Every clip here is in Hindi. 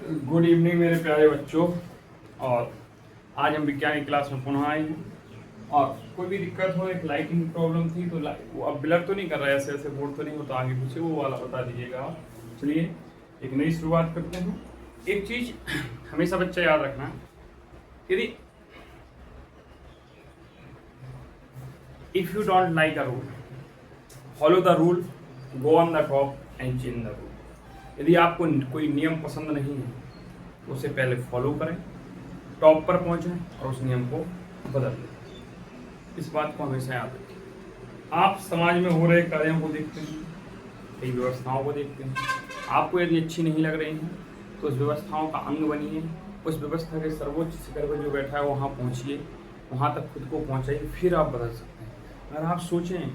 गुड इवनिंग मेरे प्यारे बच्चों। और आज हम विज्ञान की क्लास में पुनः आए हैं। और कोई भी दिक्कत हो, एक लाइटिंग प्रॉब्लम थी तो वो अब ब्लर तो नहीं कर रहा है, ऐसे ऐसे बोर्ड तो नहीं होता आगे पीछे, वो वाला बता दीजिएगा आप। चलिए एक नई शुरुआत करते हैं। एक चीज़ हमेशा बच्चा याद रखना, यदि if you don't like a rule follow the rule, go on the top and change the rule. यदि आपको कोई नियम पसंद नहीं है तो उसे पहले फॉलो करें, टॉप पर पहुंचें और उस नियम को बदल दें। इस बात को हमेशा याद रखें। आप समाज में हो रहे कार्यों को देखते हैं, कई व्यवस्थाओं को देखते हैं, आपको यदि अच्छी नहीं लग रही हैं तो उस व्यवस्थाओं का अंग बनिए, उस व्यवस्था के सर्वोच्च शिखर पर जो बैठा है वहाँ पहुँचिए, वहाँ तक खुद को पहुँचाइए, फिर आप बदल सकते हैं। अगर आप सोचें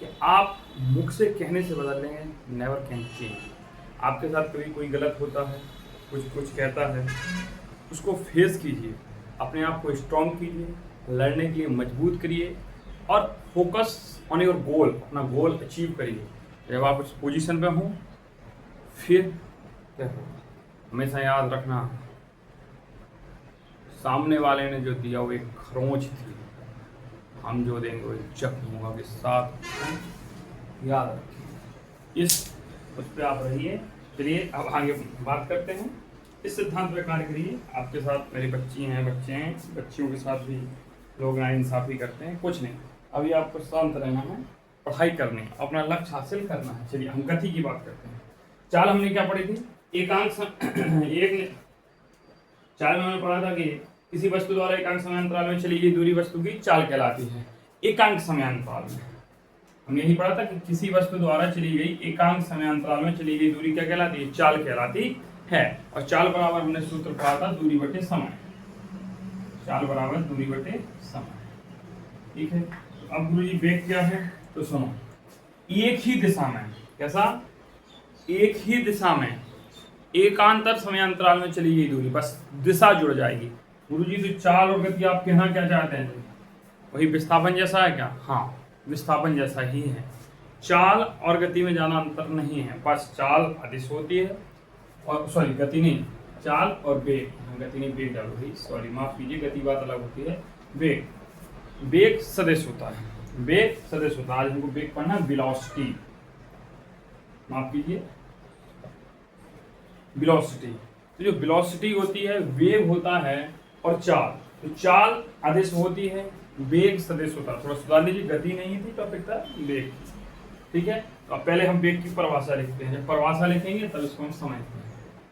कि आप मुख से कहने से बदल लेंगे, नेवर कैन चेंज। आपके साथ कभी कोई गलत होता है, कुछ कहता है, उसको फेस कीजिए, अपने आप को स्ट्रॉन्ग कीजिए, लड़ने के लिए मजबूत करिए और फोकस ऑन योर गोल, अपना गोल अचीव करिए। जब आप उस पोजीशन पे हों फिर क्या हो, हमेशा याद रखना सामने वाले ने जो दिया वो एक खरोंच थी, हम जो देंगे वो जख्मों के साथ। याद रखिए, इस उस पर आप रहिए। चलिए अब आगे बात करते हैं। इस सिद्धांत पर कार्य करिए। आपके साथ मेरी बच्ची हैं, बच्चे हैं, बच्चियों के साथ भी लोग नाइंसाफ़ी करते हैं। कुछ नहीं, अभी आपको शांत रहना है, पढ़ाई करनी है, अपना लक्ष्य हासिल करना है। चलिए हम गति की बात करते हैं। चाल हमने क्या पढ़ी थी? एकांक एक चाल में हमने पढ़ा था कि किसी वस्तु द्वारा एकांक समयांतराल में चली गई दूरी वस्तु की चाल कहलाती है। एकांक समयांतराल में हमने यही पढ़ा था कि किसी वस्तु द्वारा चली गई एकांक समयांतराल में चली गई दूरी क्या कहलाती है? चाल कहलाती है। और चाल बराबर हमने सूत्र पढ़ा था दूरी बटे समय। चाल बराबर दूरी बटे समय, ठीक है। तो अब गुरु जी वेग क्या है तो सुनो, एक ही दिशा में, कैसा? एक ही दिशा में एकांतर समयांतराल में चली गई दूरी, बस दिशा जुड़ जाएगी। गुरु जी तो चाल और गति आप कहना क्या चाहते हैं? वही विस्थापन जैसा है क्या? हाँ, विस्थापन जैसा ही है। चाल और गति में ज़्यादा अंतर नहीं है, बस चाल अदिश होती है और सॉरी गति नहीं, चाल और वेग, गति नहीं वेग डाल रही, सॉरी माफ कीजिए, गति बात अलग होती है, वेग वेग सदिश होता है, वेग सदिश होता है। आज हमको वेग पढ़ना है, वेलोसिटी, माफ कीजिए वेलोसिटी। तो जो वेलोसिटी होती है वेग होता है और चाल, तो चाल अदिश होती है, वेग सदिश होता है। थोड़ा सुधार लीजिए, गति नहीं थी, टॉपिक था वेग, ठीक है। तो अब पहले हम वेग की परिभाषा लिखते हैं, जब परिभाषा लिखेंगे तब इसको हम समझते हैं।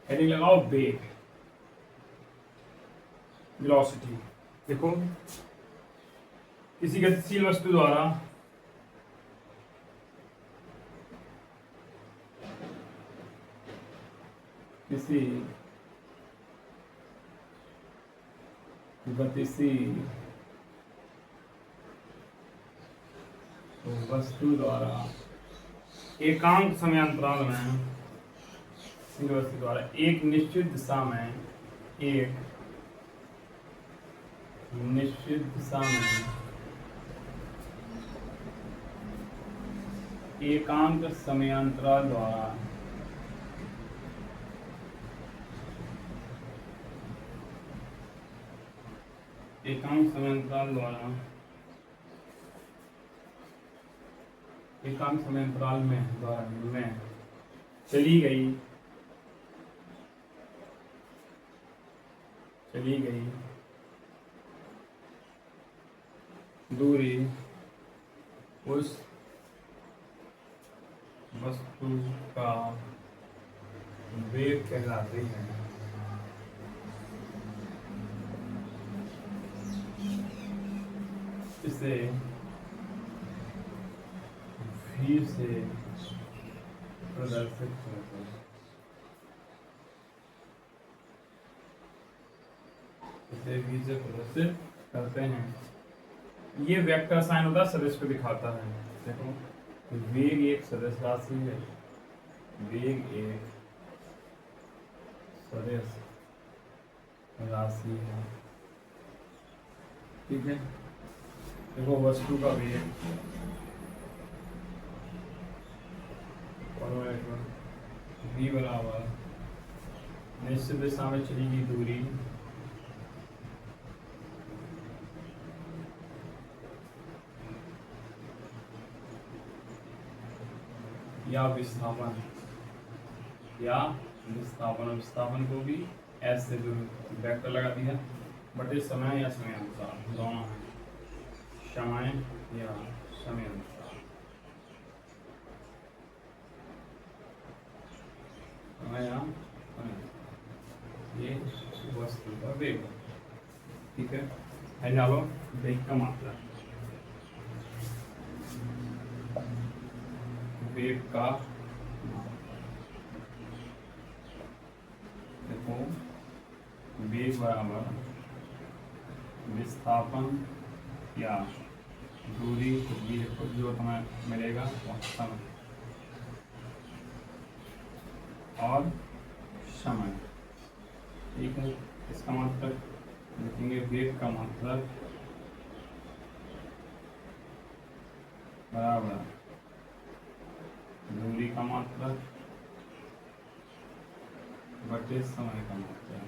हेडिंग लगाओ वेग, वेलोसिटी। देखो, किसी गतिशील वस्तु द्वारा किसी गतिशील वस्तु द्वारा एकांक समयांतराल में वस्तु द्वारा एक निश्चित दिशा में, एक निश्चित दिशा में एकांक समयांतराल द्वारा एकांक समयांतराल द्वारा एकांक समयांतराल में द्वारा में चली गई दूरी उस वस्तु का वेग कहलाती है। इसे v से प्रदर्शित करते हैं। इसे v से प्रदर्शित करते हैं। ये वेक्टर साइन होता है, सदिश को दिखाता है। देखो, वेग एक सदिश राशि है, वेग एक सदिश राशि है, ठीक है। देखो वस्तु का वेग v बराबर निश्चित दिशा में चली गई दूरी या विस्थापन विस्थापन को भी एस से वेक्टर लगा दिया, बटे समय या समय अनुसार दोनों है, समय या समय अनुसार, समय या समय, ये वस्तु का वेग, ठीक है। डालो वेग का मात्रा, वेग का देखो वेग बराबर विस्थापन या दूरी जो तुम्हें मिलेगा समय और समय, ठीक है। इसका मतलब लिखेंगे वेग का मतलब बराबर दूरी का मात्रा बटे समय का मात्रा,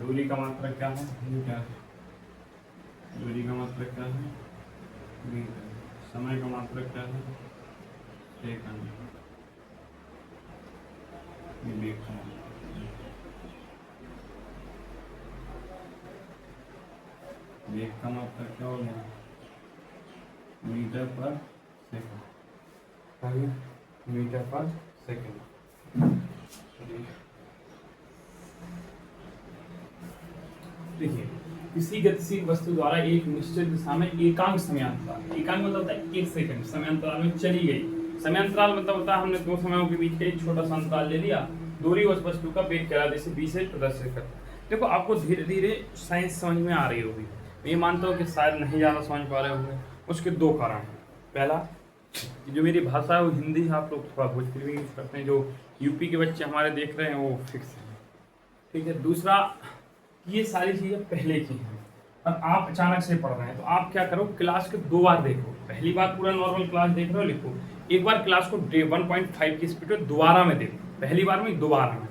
दूरी का मात्रा क्या है, दूरी का मात्रा क्या है मीटर, समय का मात्रा क्या है सेकंड, वेग का मात्रा, वेग का मात्रा क्या हो गया मीटर पर सेकंड, मीटर पर सेकंड। देखिए किसी गतिशील वस्तु द्वारा एक निश्चित दिशा में एकांक समयांतराल, एकांक मतलब होता है 1 सेकंड समयांतराल में चली गई, समयांतराल मतलब होता है हमने दो समयों के बीच का एक छोटा सा अंतराल ले लिया, दूरी उस वस्तु का वेग कहलाता है, जैसे 20 से प्रदर्शित करता है। देखो आपको धीरे धीरे साइंस समझ में आ रही होगी, मैं ये मानता हूँ कि शायद नहीं ज़्यादा समझ पा रहे होंगे। उसके दो कारण हैं, पहला जो मेरी भाषा है वो हिंदी है, आप लोग थोड़ा भोजपुरी भी यूज करते हैं, जो यूपी के बच्चे हमारे देख रहे हैं वो फिक्स है, ठीक है। दूसरा ये सारी चीज़ें पहले की हैं और आप अचानक से पढ़ रहे हैं, तो आप क्या करो क्लास के 2 बार देखो, पहली बार पूरा नॉर्मल क्लास देख रहे हो लिखो, एक बार क्लास को 1.5 की स्पीड में दोबारा में देखो, पहली बार में दोबारा में,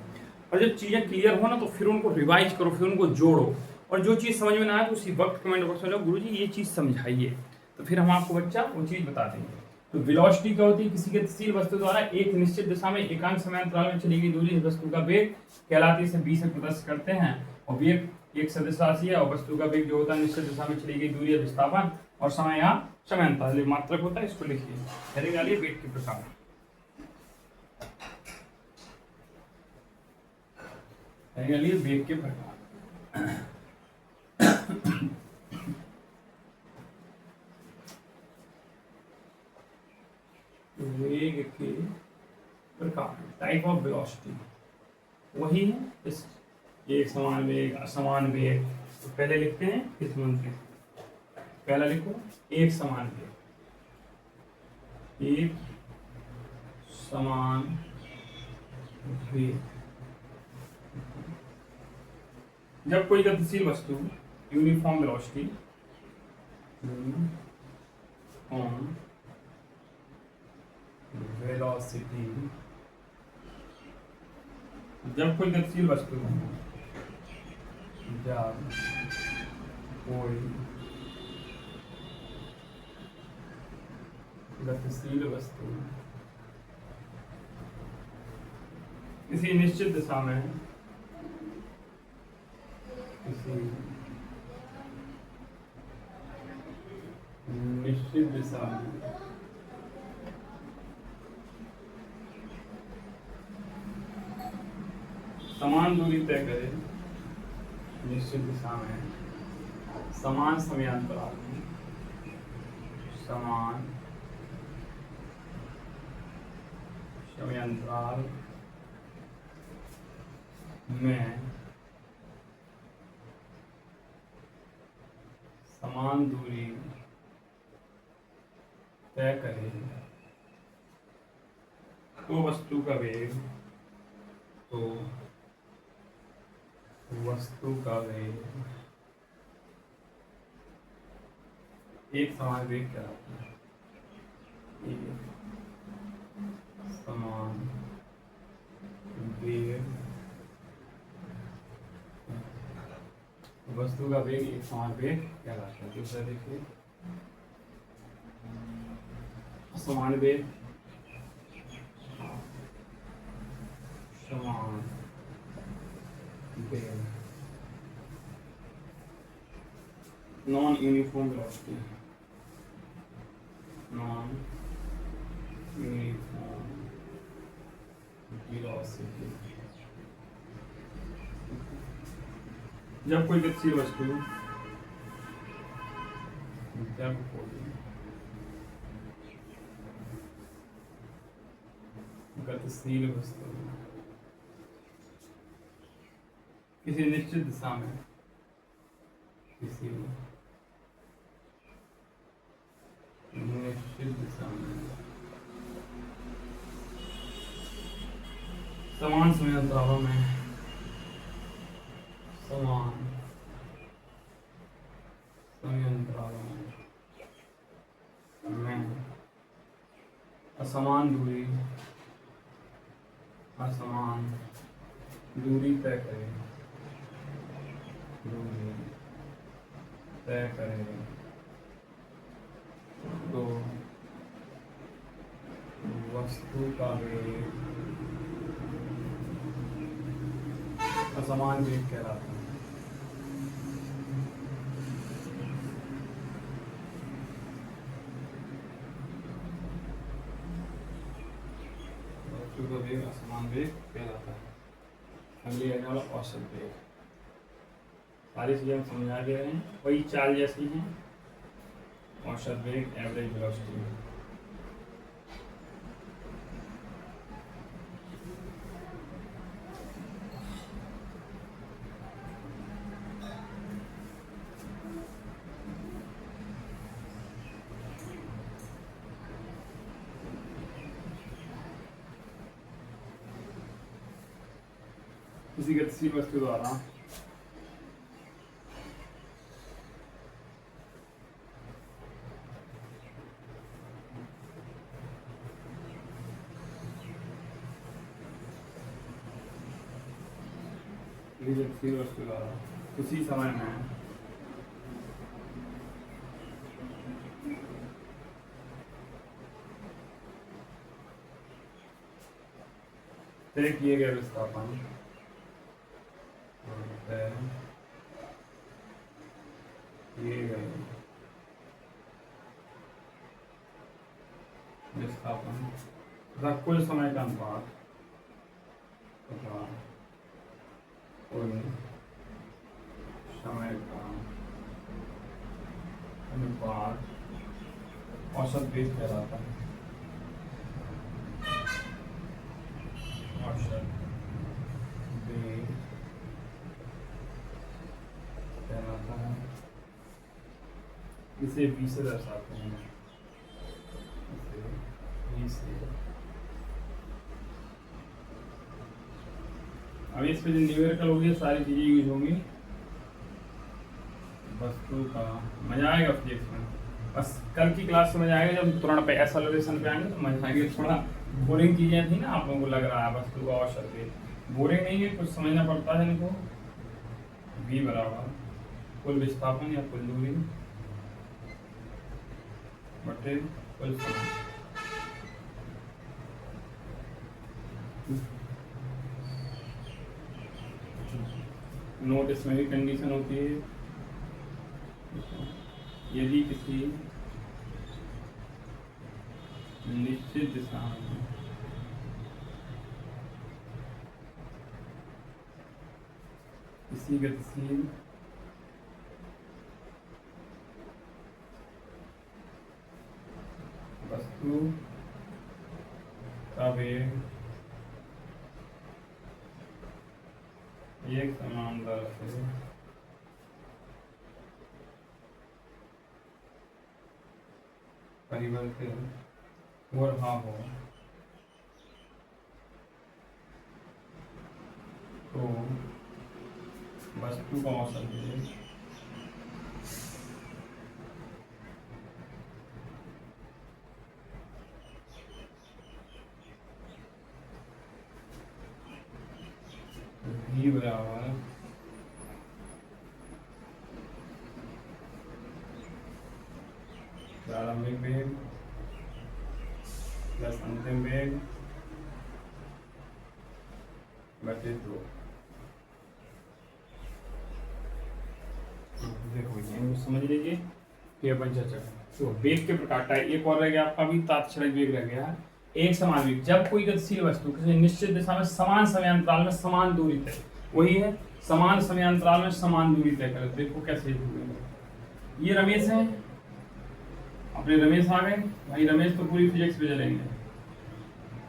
और जब चीज़ें क्लियर हो ना तो फिर उनको रिवाइज करो, फिर उनको जोड़ो, और जो चीज़ समझ में ना आए तो उसी वक्त कमेंट बॉक्स में गुरु जी ये चीज़ समझाइए, तो फिर हम आपको बच्चा वो चीज़ बता देंगे। तो वेलोसिटी क्या होती है, किसी गतिशील वस्तु द्वारा एक निश्चित दिशा में एकांक समयांतराल में चली गई दूरी वस्तु का वेग कहलाती है, इसे बी से प्रदर्शित करते हैं, और वेग एक सदिश राशि है और वस्तु का वेग जो होता है निश्चित दिशा में चली गई दूरी है विस्थापन, और समय या समयांतराल मात्रक होता है, इसको लिखिए। हेडिंग डालिए वेग के प्रकार, हेडिंग डालिए वेग के प्रकार। वेग के प्रकार, टाइप ऑफ वेलोसिटी वही है, इस एक समान वेग असमान वेग, तो पहले लिखते हैं किस मंत्र, पहला लिखो एक समान वेग, एक समान वेग। जब कोई गतिशील वस्तु यूनिफॉर्म वेलोसिटी, यूनिफॉर्म वेलोसिटी, जब कोई गतिशील वस्तु, जब कोई गतिशील वस्तु किसी निश्चित दिशा में, किसी निश्चित दिशा में समान दूरी तय करे, निश्चित दिशा में समान समयांतराल में, समान समयांतराल में समान दूरी तय करे तो वस्तु का वेग, तो वस्तु का वेग एक समान वेग कहलाता है। वस्तु का वेग एक समान वेग कहलाता है। दूसरा देखिए, समान वेग, समान वेग, non uniform velocity, non uniform velocity. जब कोई गतिशील वस्तु गतिशील वस्तु किसी निश्चित दिशा में, किसी निश्चित दिशा में समान समय अंतरालों में, समान समय अंतरालों में असमान दूरी तय करें, दूरी तय करें तो वस्तु का वेग असमान वेग कहलाता है। वस्तु का वेग असमान वेग कहलाता है। अगली आने वाला औसत वेग। सारी चीजें हम समझा दे रहे हैं, वही चाल जैसी हैं। औसत वेग, एवरेज वेलोसिटी। किसी गतिशील वस्तु द्वारा गतिशील वस्तु द्वारा उसी समय में तय किए गए विस्थापन विस्थापन तथा कुल समय का अनुपात तथा कुल समय का अनुपात औसत वेग कहलाता है। औसत वेग कहलाता है। इसे v से दर्शाते हैं, अब इस पे जो न्यूमेरिकल होगी सारी चीजें यूज होंगी। वस्तु का मजा आएगा फिजिक्स में, बस कल की क्लास में मजा आएगा। जब तुरंत पे एक्सेलरेशन पे आएंगे तो मजा आएगा। थोड़ा बोरिंग चीजें थी ना, आप लोगों को लग रहा है वस्तु का औसत वेग बोरिंग नहीं है, कुछ समझना पड़ता है इनको। v बराबर कुल विस्थापन या कुल दूरी बटे कुल समय। नोट इसमें भी कंडीशन होती है, यदि किसी निश्चित दिशा में किसी गतिशील वस्तु का वेग एक समान दर से परिवर्तित हो रहा हो तो वस्तु का औसत वेग v बराबर प्लस अंतिम वेग बटे 2। देखो ये समझ लीजिए, फिर अपन चर्चा करें। तो वेग के प्रकार टाइप एक और रह गया आपका भी, तात्क्षणिक वेग रह गया है। एक समान वेग, जब कोई गतिशील वस्तु किसी निश्चित दिशा में समान समयांतराल में समान दूरी तय, वही है समान समयांतराल में समान दूरी तय करे। देखो कैसे ये रमेश है, अपने रमेश आ गए भाई। रमेश तो पूरी फिजिक्स पे चलेंगे,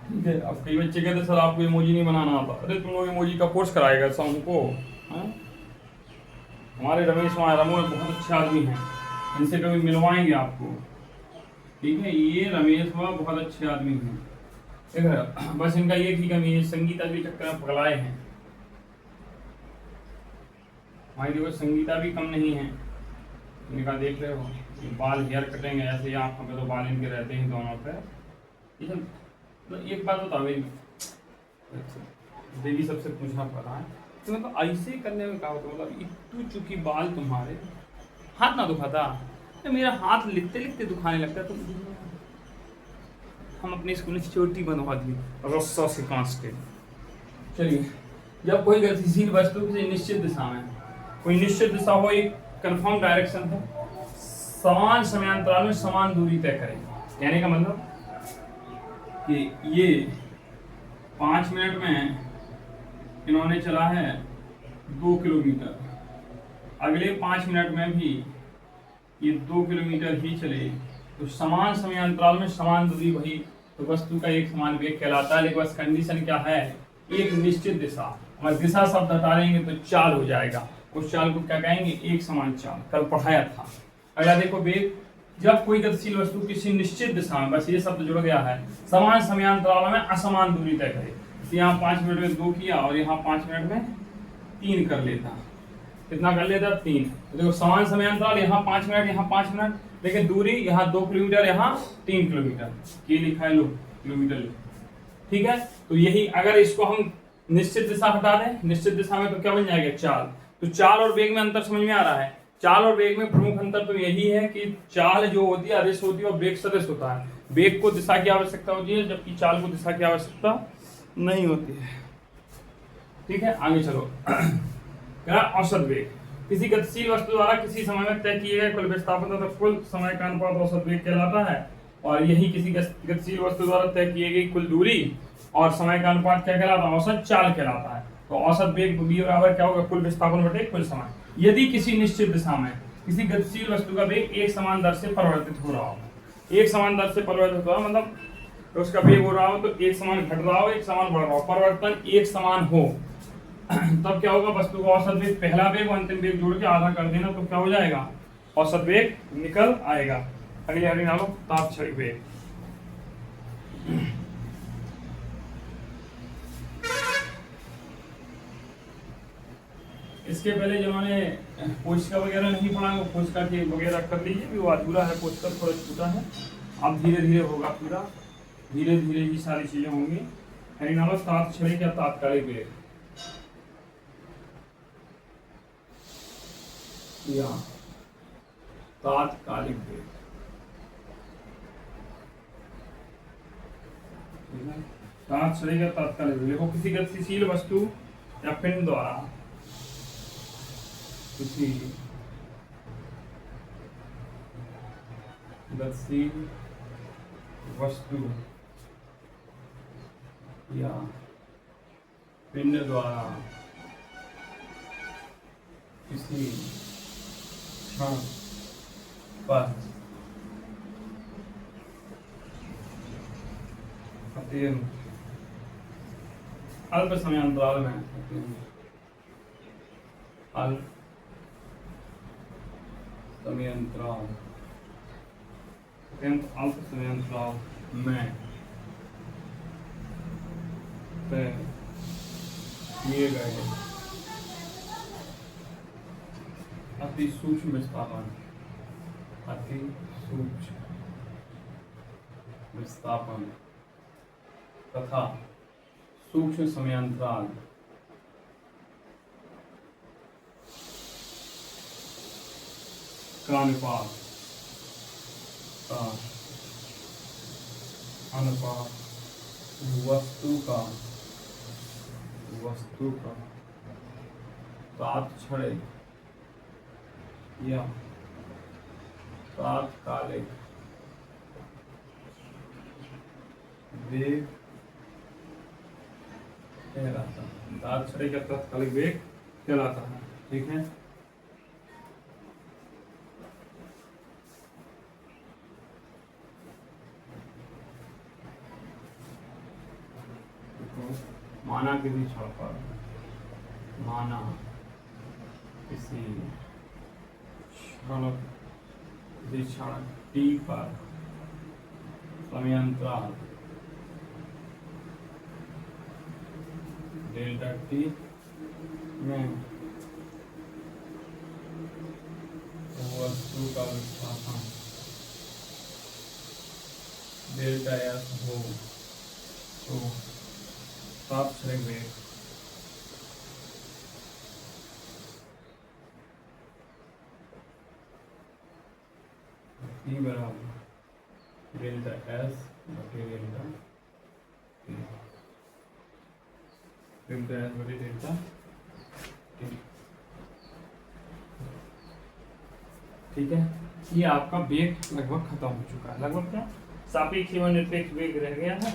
ठीक है। अब कई बच्चे कहते सर आपको इमोजी नहीं बनाना आता। अरे तुम लोग इमोजी का कोर्स कराएगा सर हमको, हमारे रमेश वहाँ रमो बहुत अच्छे आदमी हैं, इनसे कभी मिलवाएंगे आपको, ठीक है। ये रमेश वहाँ बहुत अच्छे आदमी हैं, ठीक है। बस इनका ये की कमी है, संगीता के चक्कर में पगलाए हैं। भाई देखो संगीता भी कम नहीं है, इनका देख रहे हो बाल हेयर कटेंगे ऐसे, आँखों पे तो बाल इनके रहते हैं दोनों पे। ये मतलब एक बात बताओ मेरी, देवी सबसे पूछना पड़ा है तो मतलब ऐसे करने में क्या होता, मतलब इतू चुकी बाल तुम्हारे हाथ ना दुखाता, तो मेरा हाथ लिखते लिखते दुखाने लगता। तो हम अपने स्कूल में चोटी बनवा दी रस्सा से कांच के। चलिए, जब कोई गतिशील वस्तु किसी निश्चित दिशा में, कोई निश्चित दिशा हो, एक कंफर्म डायरेक्शन है, समान समयांतराल में समान दूरी तय करें। कहने का मतलब कि ये 5 मिनट में इन्होंने चला है 2 किलोमीटर, अगले 5 मिनट में भी ये 2 किलोमीटर ही चले, तो समान समयांतराल में समान दूरी वही, तो वस्तु का एक समान वेग कहलाता है। लेकिन बस कंडीशन क्या है, एक निश्चित दिशा। अगर दिशा शब्द हटा देंगे तो चाल हो जाएगा, उस चाल को क्या कहेंगे, एक समान चाल, कल पढ़ाया था। अगला देखो वेग, जब कोई गतिशील वस्तु किसी निश्चित दिशा में, बस ये शब्द जुड़ गया है, समान समयांतराल में असमान दूरी तय करे। यहाँ 5 मिनट में 2 किया और यहाँ 5 मिनट में 3 कर लेता, कितना कर लेता, 3। तो देखो समान समयांतराल, यहाँ 5 मिनट यहाँ 5 मिनट, लेकिन दूरी यहाँ 2 किलोमीटर यहाँ 3 किलोमीटर, ये लिखा है लो किलोमीटर, ठीक है। तो यही अगर इसको हम निश्चित दिशा हटा दें, निश्चित दिशा में तो क्या बन जाएगा, चाल। तो चाल और वेग में अंतर समझ में आ रहा है। चाल और वेग में प्रमुख अंतर तो यही है कि चाल जो होती है अदिश होती है और वेग सदिश होता है। वेग को दिशा की आवश्यकता होती है, जबकि चाल को दिशा की आवश्यकता नहीं होती है, ठीक है। आगे चलो, औसत वेग, किसी गतिशील वस्तु द्वारा किसी समय में तय किए गए कुल विस्थापन तथा कुल समय का अनुपात औसत वेग कहलाता है। और यही किसी गतिशील वस्तु द्वारा तय किए गई कुल दूरी और समय का अनुपात क्या कहलाता है, औसत चाल कहलाता है। तो औसत वेग v बराबर क्या होगा, कुल विस्थापन बटे कुल समय। यदि किसी निश्चित दिशा में किसी गतिशील वस्तु का वेग एक समान दर से परिवर्तित हो रहा हो, एक समान दर से परिवर्तित हो रहा मतलब तो उसका वेग हो रहा हो, तो एक समान घट रहा हो, एक समान बढ़ रहा हो, परिवर्तन एक समान हो, तब क्या होगा, वस्तु का औसत वेग, पहला वेग और अंतिम वेग जोड़ के आधा कर देना तो क्या हो जाएगा, औसत वेग निकल आएगा। अगले हरी नालो तात्क्षणिक वेग। इसके पहले जिन्होंने कोशिका वगैरह नहीं पढ़ा वो कोशिका के वगैरह कर लीजिए, भी वो अधूरा है, कोशिका थोड़ा छूटा है, अब धीरे धीरे होगा पूरा, धीरे धीरे ही सारी चीजें होंगी। हरी नालो तात्क्षणिक या तात्कालिक वेग या तात्कालिक वेग। तात्क्षणिक या तात्कालिक वेग, देखो किसी गतिशील वस्तु या पिंड द्वारा किसी गतिशील वस्तु या पिंड द्वारा किसी क्षण पर अल्प समयांतराल में अल्प समयांतराल अल्प समयांतराल में तय किए गए अति सूक्ष्म विस्थापन, अति सूक्ष्म विस्थापन तथा सूक्ष्म समयांतराल का अनुपात अनुपात वस्तु का तात्क्षणिक या तात्कालिक वेग कहलाता है। तात्क्षणिक या तात्कालिक वेग कहलाता है। ठीक है, माना किसी क्षण पर, माना किसी क्षण टी पर समयांतराल डेल्टा टी में वस्तु का विस्थापन डेल्टा एस हो तो तात्क्षणिक वेग T बराबर डेल्टा एस बटे डेल्टा टी, डेल्टा एस बटे डेल्टा टी। ठीक है, ये आपका वेग लगभग खत्म हो चुका है। लगभग क्या, सापेक्ष एवं निरपेक्ष वेग रह गया है।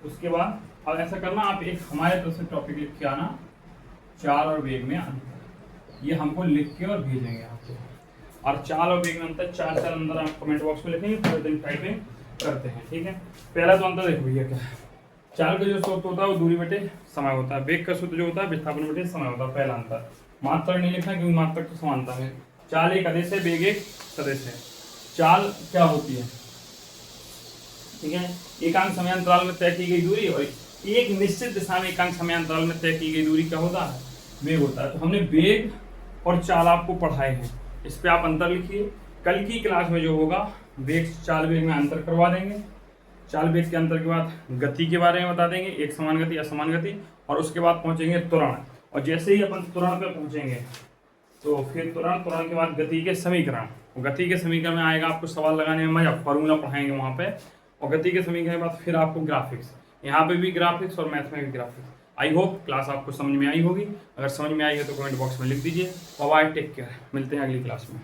उसके बाद अब ऐसा करना, आप एक हमारे तरफ से टॉपिक लिख के आना, चाल और वेग में अंतर। ये हमको लिख के और भेजेंगे आपको। और चाल और वेग में अंतर, चार अंदर आप कमेंट बॉक्स में लिखेंगे, पूरे दिन टाइपिंग करते हैं। ठीक है, पहला तो अंतर देखो भैया क्या है। चाल का जो सूत्र होता है वो दूरी बटे समय होता है। वेग का सूत्र जो होता है विस्थापन बटे समय होता है। पहला अंतर। मात्रक नहीं लिखना क्योंकि मात्रक तो समानता है। चाल एक आदेश है, वेग एक सदिश है। चाल क्या होती है, ठीक है, एकांक समयांतराल में तय की गई दूरी और एक निश्चित दिशा में एकांक समयांतराल में तय की गई दूरी क्या होता है, वेग होता है। तो हमने वेग और चाल आपको पढ़ाए हैं, इस पे आप अंतर लिखिए। कल की क्लास में जो होगा वेग चाल वेग में अंतर करवा देंगे। चाल वेग के अंतर के बाद गति के बारे में बता देंगे, एक समान गति असमान गति, और उसके बाद पहुंचेंगे त्वरण। और जैसे ही अपन त्वरण पे पहुंचेंगे तो फिर त्वरण के बाद गति के समीकरण। गति के समीकरण में आएगा आपको सवाल लगाने में मजा, फॉर्मूला पढ़ाएंगे वहाँ पे। और गति के समीकरण के बाद फिर आपको ग्राफिक्स, यहाँ पे भी ग्राफिक्स और मैथ में भी ग्राफिक्स। आई होप क्लास आपको समझ में आई होगी। अगर समझ में आई है तो कमेंट बॉक्स में लिख दीजिए। बाय, टेक केयर, मिलते हैं अगली क्लास में।